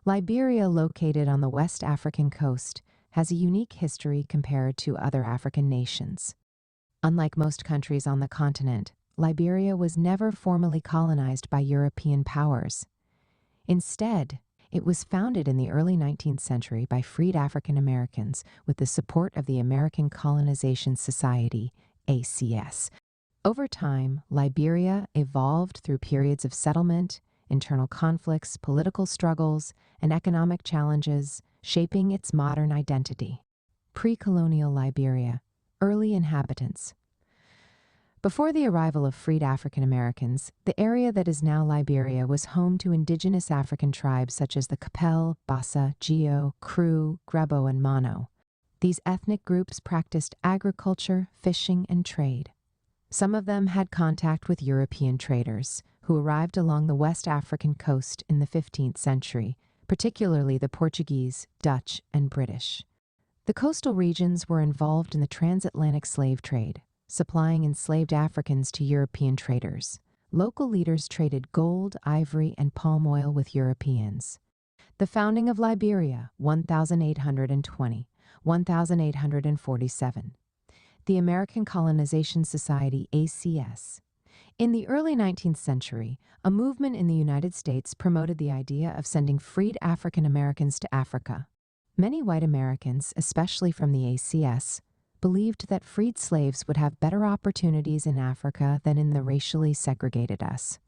Liberia, located on the West African coast, has a unique history compared to other African nations. Unlike most countries on the continent, Liberia was never formally colonized by European powers. Instead, it was founded in the early 19th century by freed African Americans with the support of the American Colonization Society, ACS. Over time, Liberia evolved through periods of settlement, internal conflicts, political struggles, and economic challenges, shaping its modern identity. Pre-colonial Liberia, early inhabitants. Before the arrival of freed African Americans, the area that is now Liberia was home to indigenous African tribes such as the Kapel, Bassa, Gio, Kru, Grebo, and Mano. These ethnic groups practiced agriculture, fishing, and trade. Some of them had contact with European traders, who arrived along the West African coast in the 15th century, particularly the Portuguese, Dutch, and British. The coastal regions were involved in the transatlantic slave trade, supplying enslaved Africans to European traders. Local leaders traded gold, ivory, and palm oil with Europeans. The founding of Liberia, 1820, 1847. The American Colonization Society, ACS. In the early 19th century, a movement in the United States promoted the idea of sending freed African Americans to Africa. Many white Americans, especially from the ACS, believed that freed slaves would have better opportunities in Africa than in the racially segregated US.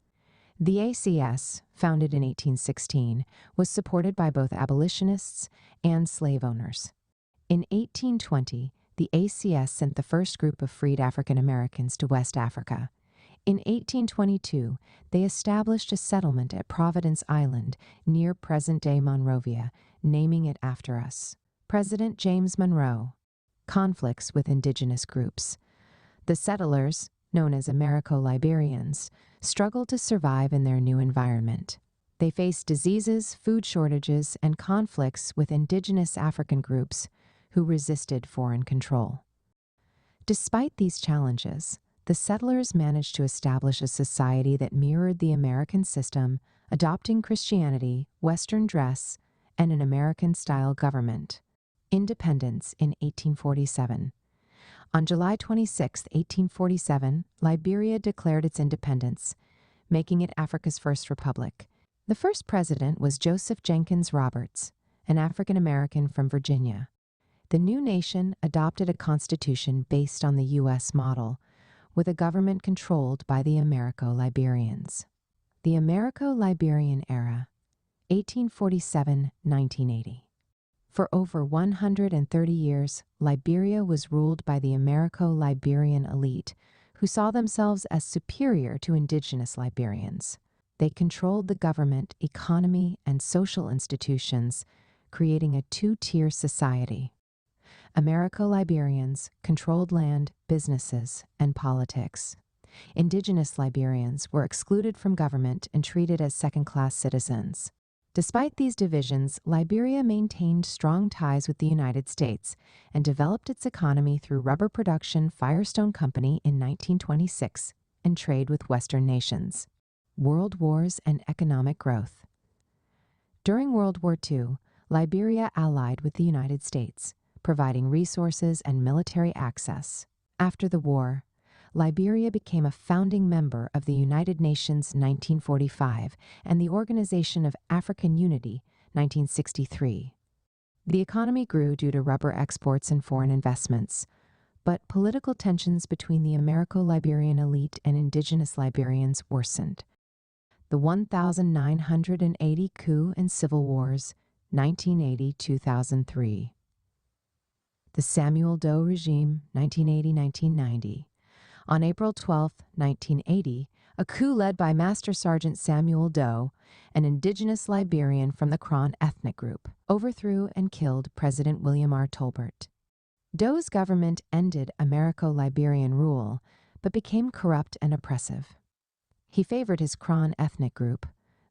The ACS, founded in 1816, was supported by both abolitionists and slave owners. In 1820, the ACS sent the first group of freed African Americans to West Africa. In 1822, they established a settlement at Providence Island near present-day Monrovia, naming it after us. President James Monroe. Conflicts with indigenous groups. The settlers, known as Americo-Liberians, struggled to survive in their new environment. They faced diseases, food shortages, and conflicts with indigenous African groups who resisted foreign control. Despite these challenges, the settlers managed to establish a society that mirrored the American system, adopting Christianity, Western dress, and an American-style government. Independence in 1847. On July 26, 1847, Liberia declared its independence, making it Africa's first republic. The first president was Joseph Jenkins Roberts, an African American from Virginia. The new nation adopted a constitution based on the U.S. model, with a government controlled by the Americo-Liberians. The Americo-Liberian era, 1847-1980. For over 130 years, Liberia was ruled by the Americo-Liberian elite, who saw themselves as superior to indigenous Liberians. They controlled the government, economy, and social institutions, creating a two-tier society. Americo-Liberians controlled land, businesses, and politics. Indigenous Liberians were excluded from government and treated as second-class citizens. Despite these divisions, Liberia maintained strong ties with the United States and developed its economy through rubber production Firestone Company in 1926 and trade with Western nations. World Wars and economic growth. During World War II, Liberia allied with the United States, providing resources and military access. After the war, Liberia became a founding member of the United Nations 1945 and the Organization of African Unity 1963. The economy grew due to rubber exports and foreign investments, but political tensions between the Americo-Liberian elite and indigenous Liberians worsened. The 1980 coup and civil wars, 1980-2003. The Samuel Doe regime, 1980-1990. On April 12, 1980, a coup led by Master Sergeant Samuel Doe, an indigenous Liberian from the Kron ethnic group, overthrew and killed President William R. Tolbert. Doe's government ended Americo-Liberian rule, but became corrupt and oppressive. He favored his Kron ethnic group,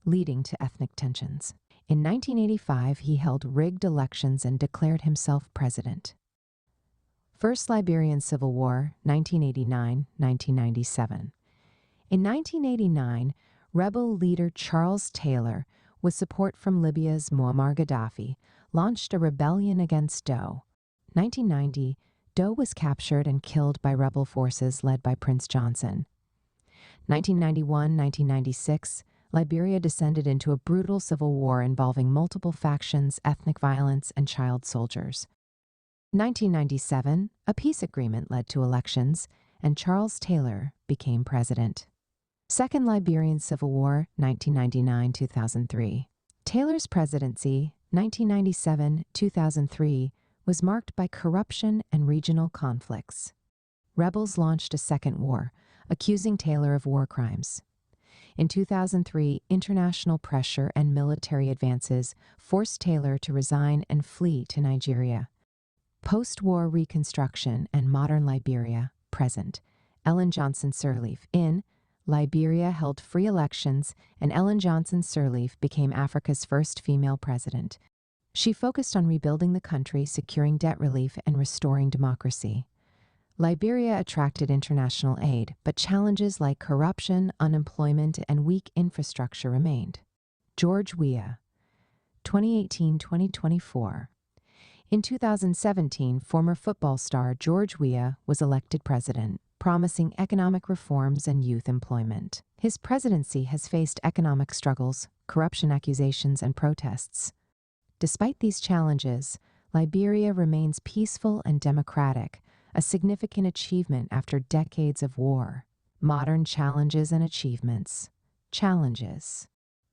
leading to ethnic tensions. In 1985, he held rigged elections and declared himself president. First Liberian Civil War, 1989-1997. In 1989, rebel leader Charles Taylor with support from Libya's Muammar Gaddafi, launched a rebellion against Doe. 1990, Doe was captured and killed by rebel forces led by Prince Johnson. 1991-1996, Liberia descended into a brutal civil war involving multiple factions, ethnic violence, and child soldiers. 1997, a peace agreement led to elections, and Charles Taylor became president. Second Liberian Civil War, 1999-2003. Taylor's presidency, 1997-2003, was marked by corruption and regional conflicts. Rebels launched a second war, accusing Taylor of war crimes. In 2003, international pressure and military advances forced Taylor to resign and flee to Nigeria. Post-war reconstruction and modern Liberia, present. Ellen Johnson Sirleaf, in Liberia held free elections, and Ellen Johnson Sirleaf became Africa's first female president. She focused on rebuilding the country, securing debt relief, and restoring democracy. Liberia attracted international aid, but challenges like corruption, unemployment, and weak infrastructure remained. George Weah, 2018-2024. In 2017, former football star George Weah was elected president, promising economic reforms and youth employment. His presidency has faced economic struggles, corruption accusations, and protests. Despite these challenges, Liberia remains peaceful and democratic, a significant achievement after decades of war. Modern challenges and achievements. Challenges: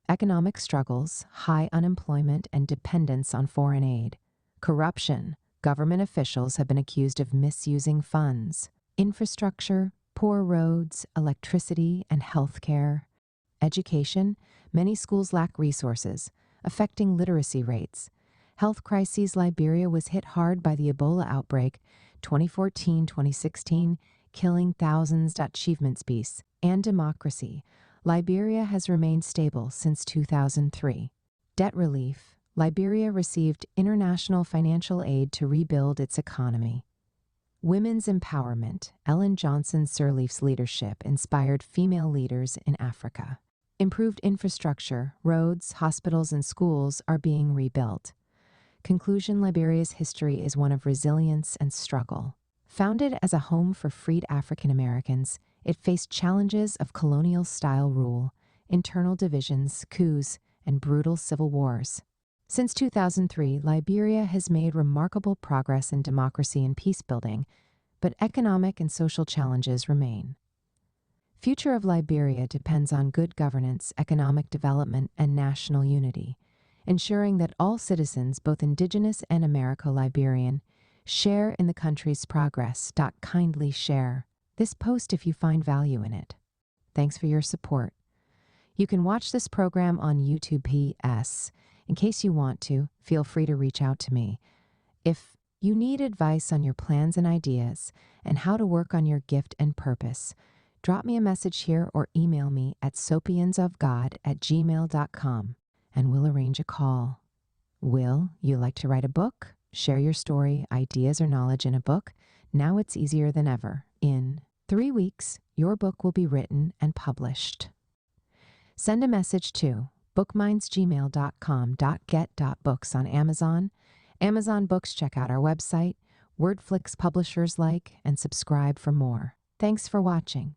economic struggles, high unemployment, and dependence on foreign aid. Corruption: government officials have been accused of misusing funds. Infrastructure: poor roads, electricity, and health care. Education: many schools lack resources, affecting literacy rates. Health crises: Liberia was hit hard by the Ebola outbreak, 2014-2016, killing thousands. Achievements: peace and democracy. Liberia has remained stable since 2003. Debt relief: Liberia received international financial aid to rebuild its economy. Women's empowerment: Ellen Johnson Sirleaf's leadership inspired female leaders in Africa. Improved infrastructure: roads, hospitals, and schools are being rebuilt. Conclusion: Liberia's history is one of resilience and struggle. Founded as a home for freed African Americans, it faced challenges of colonial-style rule, internal divisions, coups, and brutal civil wars. Since 2003, Liberia has made remarkable progress in democracy and peace-building, but economic and social challenges remain. Future of Liberia depends on good governance, economic development, and national unity, ensuring that all citizens, both indigenous and Americo-Liberian, share in the country's progress. Kindly share this post if you find value in it. Thanks for your support. You can watch this program on YouTube. PS. In case you want to, feel free to reach out to me. If you need advice on your plans and ideas and how to work on your gift and purpose, drop me a message here or email me at sopiansofgod@gmail.com and we'll arrange a call. Will you like to write a book? Share your story, ideas, or knowledge in a book? Now it's easier than ever. In 3 weeks, your book will be written and published. Send a message to bookmindsgmail.com.get.books on Amazon. Amazon Books, check out our website. Wordflix publishers like and subscribe for more. Thanks for watching.